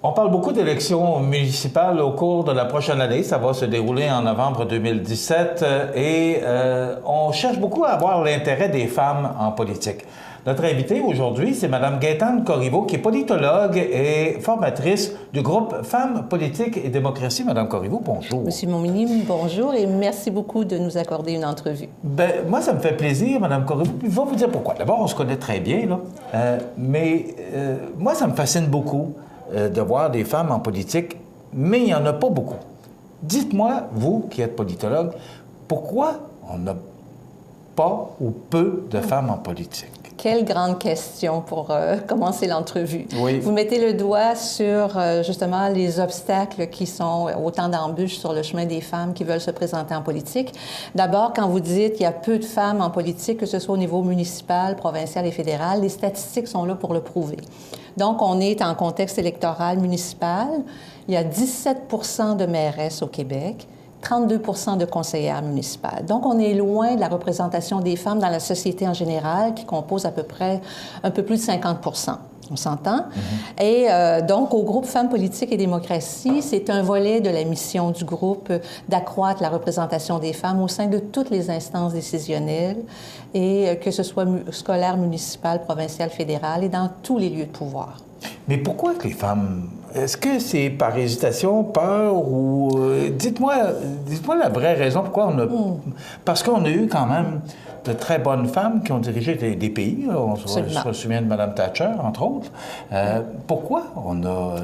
On parle beaucoup d'élections municipales au cours de la prochaine année. Ça va se dérouler en novembre 2017 et on cherche beaucoup à avoir l'intérêt des femmes en politique. Notre invitée aujourd'hui, c'est Mme Gaëtane Corriveau, qui est politologue et formatrice du groupe Femmes, Politique et Démocratie. Mme Corriveau, bonjour. Monsieur Montminy, bonjour et merci beaucoup de nous accorder une entrevue. Bien, moi, ça me fait plaisir, Mme Corriveau. Puis je vais vous dire pourquoi. D'abord, on se connaît très bien, là. Mais moi, ça me fascine beaucoup de voir des femmes en politique, mais il n'y en a pas beaucoup. Dites-moi, vous qui êtes politologue, pourquoi on n'a pas ou peu de femmes en politique? Quelle grande question pour commencer l'entrevue. Oui. Vous mettez le doigt sur, justement, les obstacles qui sont autant d'embûches sur le chemin des femmes qui veulent se présenter en politique. D'abord, quand vous dites qu'il y a peu de femmes en politique, que ce soit au niveau municipal, provincial et fédéral, les statistiques sont là pour le prouver. Donc, on est en contexte électoral municipal. Il y a 17 % de mairesses au Québec, 32 % de conseillères municipales. Donc, on est loin de la représentation des femmes dans la société en général, qui compose à peu près un peu plus de 50 %. On s'entend? Et donc, au groupe Femmes, Politique et Démocratie, c'est un volet de la mission du groupe d'accroître la représentation des femmes au sein de toutes les instances décisionnelles, et que ce soit scolaire, municipal, provincial, fédéral, et dans tous les lieux de pouvoir. Mais pourquoi que les femmes... Est-ce que c'est par hésitation, peur ou... Dites-moi la vraie raison pourquoi on a... Parce qu'on a eu quand même de très bonnes femmes qui ont dirigé des pays. On se souvient de Mme Thatcher, entre autres. Pourquoi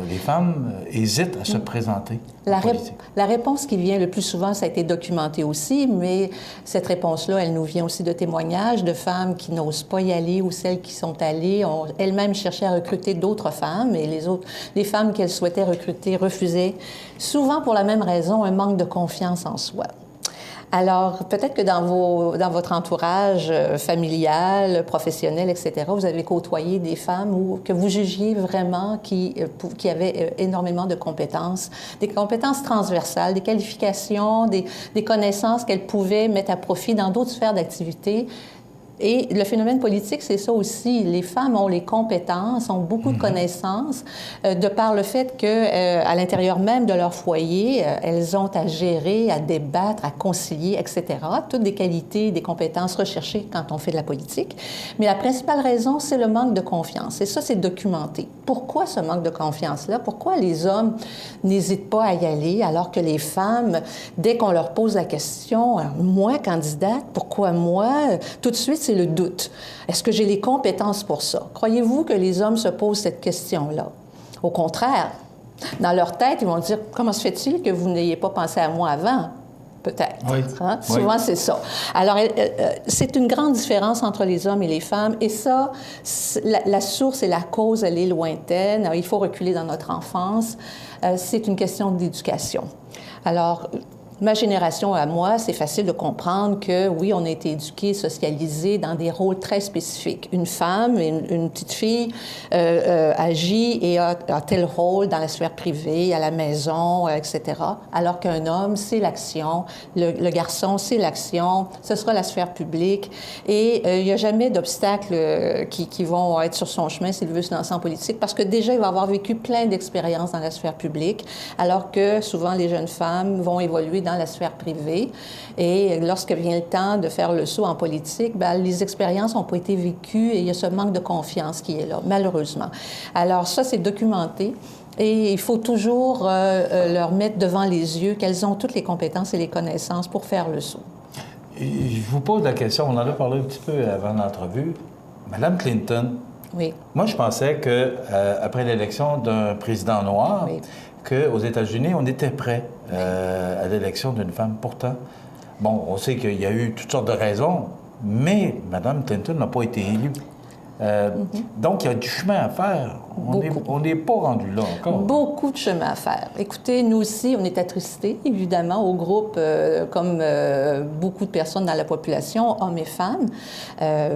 les femmes hésitent à se présenter en politique? La réponse qui vient le plus souvent, ça a été documenté aussi, mais cette réponse-là, elle nous vient aussi de témoignages de femmes qui n'osent pas y aller ou celles qui sont allées ont elles-mêmes cherché à recruter d'autres femmes et les femmes qu'elles souhaitaient recruter refusaient, souvent pour la même raison, un manque de confiance en soi. Alors, peut-être que dans votre entourage familial, professionnel, etc., vous avez côtoyé des femmes que vous jugiez vraiment qui avaient énormément de compétences, des compétences transversales, des qualifications, des connaissances qu'elles pouvaient mettre à profit dans d'autres sphères d'activité. Et le phénomène politique, c'est ça aussi. Les femmes ont les compétences, ont beaucoup de connaissances, de par le fait que, à l'intérieur même de leur foyer, elles ont à gérer, à débattre, à concilier, etc. Toutes des qualités, des compétences recherchées quand on fait de la politique. Mais la principale raison, c'est le manque de confiance. Et ça, c'est documenté. Pourquoi ce manque de confiance-là? Pourquoi les hommes n'hésitent pas à y aller, alors que les femmes, dès qu'on leur pose la question, moi, candidate, pourquoi moi? Tout de suite, c'est le doute. Est-ce que j'ai les compétences pour ça? Croyez-vous que les hommes se posent cette question-là? Au contraire, dans leur tête, ils vont dire, comment se fait-il que vous n'ayez pas pensé à moi avant? Peut-être. Oui. Hein? Souvent, c'est ça. Alors, c'est une grande différence entre les hommes et les femmes. Et ça, la source et la cause, elle est lointaine. Alors, il faut reculer dans notre enfance. C'est une question d'éducation. Alors, ma génération à moi, c'est facile de comprendre que, oui, on a été éduqués, socialisés dans des rôles très spécifiques. Une femme, une petite fille agit et a tel rôle dans la sphère privée, à la maison, etc. Alors qu'un homme, c'est l'action. Le garçon, c'est l'action. Ce sera la sphère publique. Et il n'y a jamais d'obstacles qui vont être sur son chemin s'il veut se lancer en politique, parce que déjà, il va avoir vécu plein d'expériences dans la sphère publique, alors que souvent, les jeunes femmes vont évoluer dans la sphère privée. Et lorsque vient le temps de faire le saut en politique, bien, les expériences n'ont pas été vécues et il y a ce manque de confiance qui est là, malheureusement. Alors ça, c'est documenté. Et il faut toujours leur mettre devant les yeux qu'elles ont toutes les compétences et les connaissances pour faire le saut. Je vous pose la question, on en a parlé un petit peu avant l'entrevue. Madame Clinton, oui. Moi, je pensais qu'après l'élection d'un président noir, oui. qu'aux États-Unis, on était prêt à l'élection d'une femme. Pourtant, bon, on sait qu'il y a eu toutes sortes de raisons, mais Mme Clinton n'a pas été élue. Donc, il y a du chemin à faire. On n'est pas rendu là encore. Beaucoup de chemin à faire. Écoutez, nous aussi, on est attristés, évidemment, au groupe, comme beaucoup de personnes dans la population, hommes et femmes,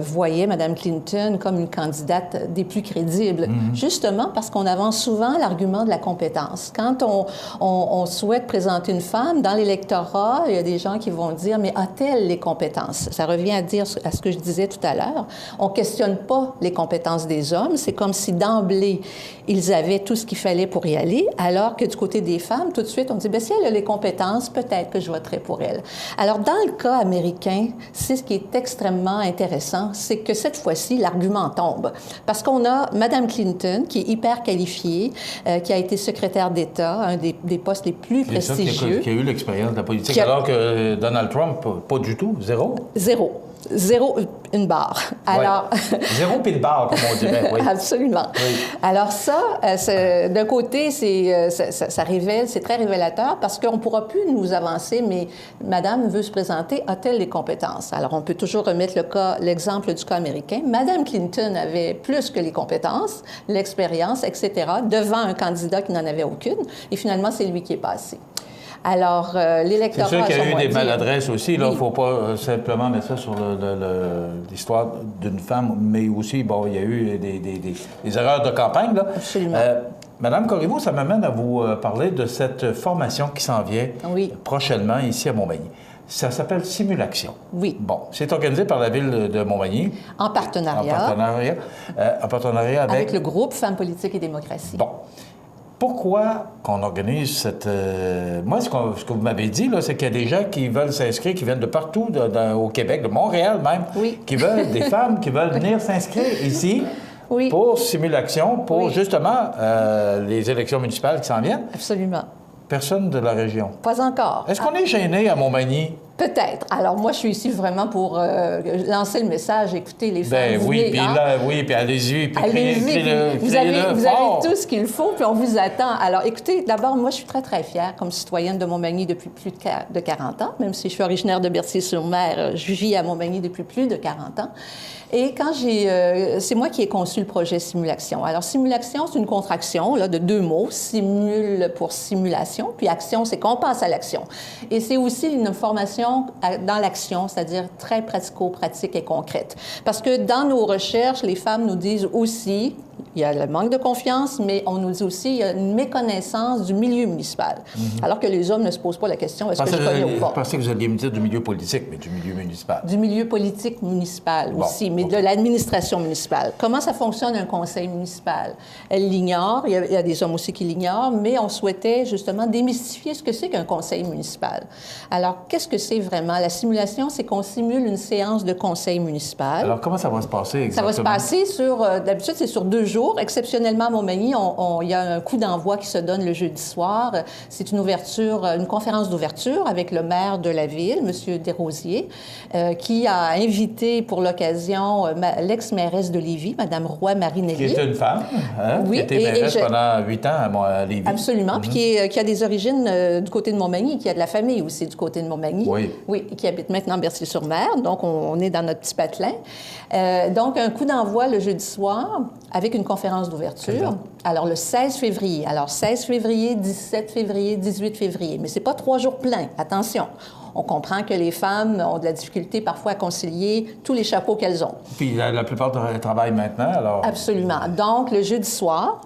voyaient Mme Clinton comme une candidate des plus crédibles, justement parce qu'on avance souvent l'argument de la compétence. Quand on souhaite présenter une femme dans l'électorat, il y a des gens qui vont dire, mais a-t-elle les compétences? Ça revient à dire à ce que je disais tout à l'heure. On ne questionne pas les compétences des hommes. C'est comme si d'emblée, ils avaient tout ce qu'il fallait pour y aller, alors que du côté des femmes, tout de suite, on dit, bien, si elle a les compétences, peut-être que je voterai pour elle. Alors, dans le cas américain, c'est ce qui est extrêmement intéressant, c'est que cette fois-ci, l'argument tombe. Parce qu'on a Mme Clinton, qui est hyper qualifiée, qui a été secrétaire d'État, un des postes les plus prestigieux. Qui a eu l'expérience de la politique, alors que Donald Trump, pas du tout, zéro. Zéro, une barre. Alors... Ouais. Zéro puis une barre, comme on dirait, oui. Absolument. Oui. Alors ça, d'un côté, ça révèle, c'est très révélateur parce qu'on ne pourra plus nous avancer, mais Madame veut se présenter, a-t-elle les compétences? Alors, on peut toujours remettre l'exemple du cas américain. Madame Clinton avait plus que les compétences, l'expérience, etc., devant un candidat qui n'en avait aucune, et finalement, c'est lui qui est passé. Alors, l'électorat... C'est sûr qu'il y a eu des maladresses aussi. Il ne faut pas simplement mettre ça sur l'histoire d'une femme, mais aussi, bon, il y a eu des erreurs de campagne, là. Absolument. Madame Corriveau, ça m'amène à vous parler de cette formation qui s'en vient prochainement ici à Montmagny. Ça s'appelle Simulaction. Oui. Bon, c'est organisé par la Ville de Montmagny. En partenariat. En partenariat avec le groupe Femmes, Politique et Démocratie. Bon. Pourquoi qu'on organise cette... Moi, ce que vous m'avez dit, là, c'est qu'il y a des gens qui veulent s'inscrire, qui viennent de partout, au Québec, de Montréal même, qui veulent, des femmes qui veulent venir s'inscrire ici pour Simulaction, pour justement les élections municipales qui s'en viennent. Absolument. Personne de la région. Pas encore. Est-ce qu'on est gêné à Montmagny? Peut-être. Alors, moi, je suis ici vraiment pour lancer le message. Écoutez, les femmes, puis allez-y, puis criez-le. Vous avez tout ce qu'il faut, puis on vous attend. Alors, écoutez, d'abord, moi, je suis très, très fière comme citoyenne de Montmagny depuis plus de 40 ans. Même si je suis originaire de Berthier-sur-Mer, je vis à Montmagny depuis plus de 40 ans. Et quand c'est moi qui ai conçu le projet Simulaction. Alors, Simulaction, c'est une contraction là, de deux mots. Simule pour simulation, puis action, c'est qu'on passe à l'action. Et c'est aussi une formation dans l'action, c'est-à-dire très pratico-pratique et concrète. Parce que dans nos recherches, les femmes nous disent aussi, il y a le manque de confiance, mais on nous dit aussi qu'il y a une méconnaissance du milieu municipal. Alors que les hommes ne se posent pas la question, est-ce que je connais ou pas? Je pensais que vous alliez me dire du milieu politique, mais du milieu municipal. Du milieu politique municipal aussi, mais de l'administration municipale. Comment ça fonctionne un conseil municipal? Elle l'ignore, il y a des hommes aussi qui l'ignorent, mais on souhaitait justement démystifier ce que c'est qu'un conseil municipal. Alors, qu'est-ce que c'est vraiment? La simulation, c'est qu'on simule une séance de conseil municipal. Alors, comment ça va se passer exactement? Ça va se passer d'habitude, c'est sur 2 jours. Exceptionnellement, à Montmagny, il y a un coup d'envoi qui se donne le jeudi soir. C'est une conférence d'ouverture avec le maire de la ville, M. Desrosiers, qui a invité pour l'occasion l'ex-mairesse de Lévis, Mme Roy-Marie-Nelly. Qui est une femme, qui a été mairesse pendant 8 ans à Lévis. Absolument, puis qui a des origines du côté de Montmagny, qui a de la famille aussi du côté de Montmagny. Oui, qui habite maintenant Berthier-sur-Mer, donc on est dans notre petit patelin. Donc, un coup d'envoi le jeudi soir avec une conférence d'ouverture. Alors, le 16 février. Alors, 16 février, 17 février, 18 février. Mais ce n'est pas 3 jours pleins. Attention. On comprend que les femmes ont de la difficulté parfois à concilier tous les chapeaux qu'elles ont. Puis la plupart travaillent maintenant, alors... Absolument. Donc, le jeudi soir,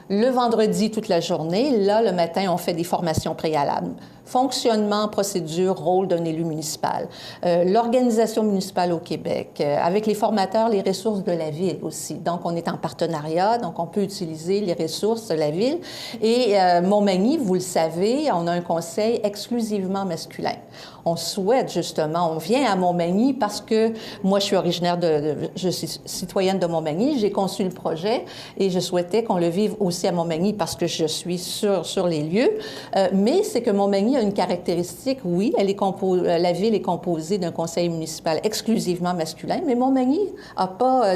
le vendredi toute la journée, là, le matin, on fait des formations préalables. Fonctionnement, procédure, rôle d'un élu municipal. L'organisation municipale au Québec, avec les formateurs, les ressources de la ville aussi. Donc, on est en partenariat, donc on peut utiliser les ressources de la ville. Et Montmagny, vous le savez, on a un conseil exclusivement masculin. On souhaite justement, on vient à Montmagny parce que moi, je suis originaire je suis citoyenne de Montmagny, j'ai conçu le projet et je souhaitais qu'on le vive aussi à Montmagny parce que je suis sur les lieux. Mais c'est que Montmagny a une caractéristique, oui, la ville est composée d'un conseil municipal exclusivement masculin, mais Montmagny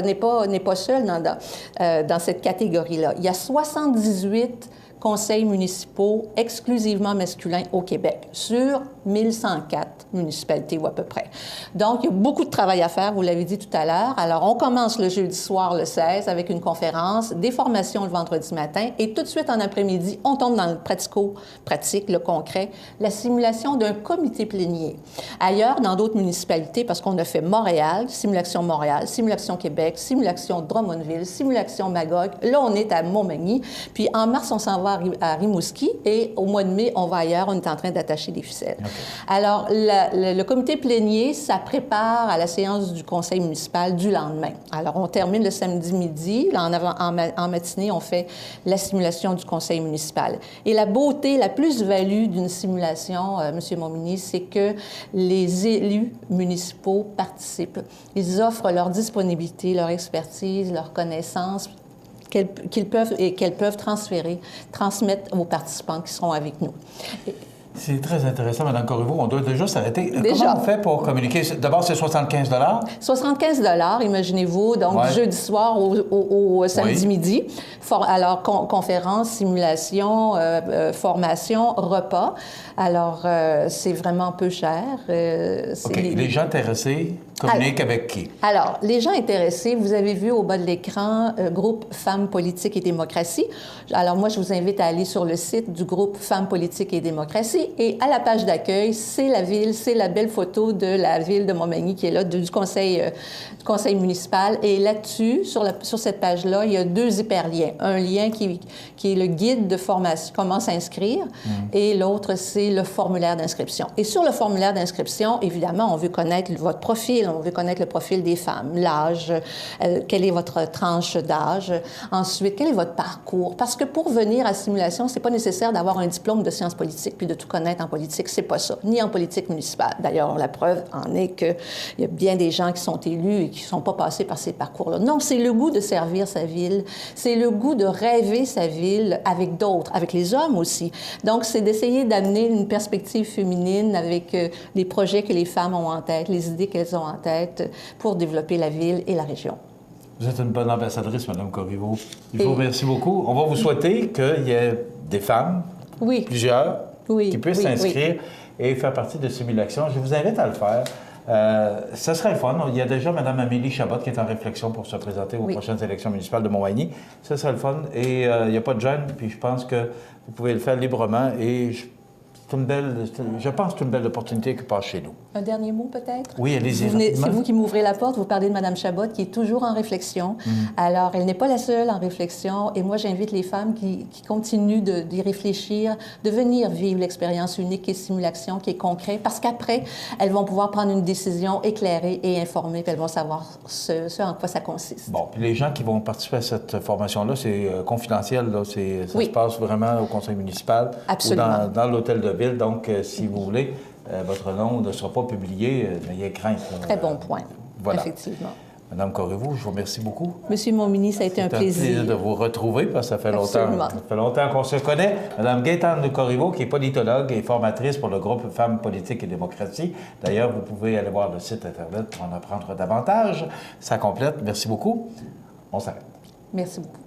n'est pas seul dans cette catégorie-là. Il y a 78 conseils municipaux exclusivement masculins au Québec, sur 1104 municipalités ou à peu près. Donc, il y a beaucoup de travail à faire, vous l'avez dit tout à l'heure. Alors, on commence le jeudi soir, le 16, avec une conférence, des formations le vendredi matin, et tout de suite en après-midi, on tombe dans le pratico-pratique, le concret, la simulation d'un comité plénier. Ailleurs, dans d'autres municipalités, parce qu'on a fait Montréal, Simulation Québec, Simulation Drummondville, Simulation Magog, là, on est à Montmagny, puis en mars, on s'en va va à Rimouski et au mois de mai, on va ailleurs, on est en train d'attacher des ficelles. Okay. Alors, le comité plénier, ça prépare à la séance du conseil municipal du lendemain. Alors, on termine le samedi midi. En matinée, on fait la simulation du conseil municipal. Et la beauté, la plus-value d'une simulation, M. Montminy, c'est que les élus municipaux participent. Ils offrent leur disponibilité, leur expertise, leur connaissance qu'elles peuvent transmettre aux participants qui seront avec nous. C'est très intéressant, Mme Corriveau. On doit déjà s'arrêter. Déjà. Comment on fait pour communiquer? D'abord, c'est 75 75 imaginez-vous, donc ouais. jeudi soir au samedi oui. midi. Alors, conférence, simulation, formation, repas. Alors, c'est vraiment peu cher. OK. Les gens intéressés communiquent avec qui? Alors, les gens intéressés, vous avez vu au bas de l'écran, groupe Femmes, Politique et Démocratie. Alors, moi, je vous invite à aller sur le site du groupe Femmes, Politique et Démocratie. Et à la page d'accueil, c'est la ville, c'est la belle photo de la ville de Montmagny qui est là, du conseil municipal. Et là-dessus, sur cette page-là, il y a 2 hyperliens. Un lien qui est le guide de formation, comment s'inscrire, et l'autre, c'est le formulaire d'inscription. Et sur le formulaire d'inscription, évidemment, on veut connaître votre profil, on veut connaître le profil des femmes, l'âge, quelle est votre tranche d'âge, ensuite, quel est votre parcours. Parce que pour venir à simulation, c'est pas nécessaire d'avoir un diplôme de sciences politiques puis de tout connaître en politique, c'est pas ça, ni en politique municipale. D'ailleurs, la preuve en est qu'il y a bien des gens qui sont élus et qui ne sont pas passés par ces parcours-là. Non, c'est le goût de servir sa ville, c'est le goût de rêver sa ville avec d'autres, avec les hommes aussi. Donc, c'est d'essayer d'amener une perspective féminine avec les projets que les femmes ont en tête, les idées qu'elles ont en tête pour développer la ville et la région. Vous êtes une bonne ambassadrice, Mme Corriveau. Je vous remercie beaucoup. On va vous souhaiter qu'il y ait des femmes, oui. plusieurs, oui, qui puissent s'inscrire et faire partie de Simulation. Je vous invite à le faire. Ça serait le fun. Il y a déjà Mme Amélie Chabot qui est en réflexion pour se présenter aux prochaines élections municipales de Montmagny. Ça serait le fun. Et il n'y a pas de gêne, puis je pense que vous pouvez le faire librement. Et je pense que c'est une belle opportunité qui passe chez nous. Un dernier mot, peut-être? Oui, allez-y. C'est vous qui m'ouvrez la porte. Vous parlez de Mme Chabot, qui est toujours en réflexion. Alors, elle n'est pas la seule en réflexion. Et moi, j'invite les femmes qui continuent d'y réfléchir, de venir vivre l'expérience unique qui est Simulation, qui est concret, parce qu'après, elles vont pouvoir prendre une décision éclairée et informée, puis elles vont savoir ce en quoi ça consiste. Bon, puis les gens qui vont participer à cette formation-là, c'est confidentiel, là. Ça se passe vraiment au conseil municipal. Absolument. Ou dans l'hôtel de ville. Donc, si vous voulez, votre nom ne sera pas publié, n'ayez crainte. Très bon point, voilà. Effectivement. Madame Corriveau, je vous remercie beaucoup. Monsieur Montminy, ça a été un plaisir. C'est un plaisir de vous retrouver, parce que ça fait longtemps. Ça fait longtemps qu'on se connaît. Madame Gaëtane Corriveau, qui est politologue et formatrice pour le groupe Femmes, Politique et Démocratie. D'ailleurs, vous pouvez aller voir le site Internet pour en apprendre davantage. Ça complète. Merci beaucoup. On s'arrête. Merci beaucoup.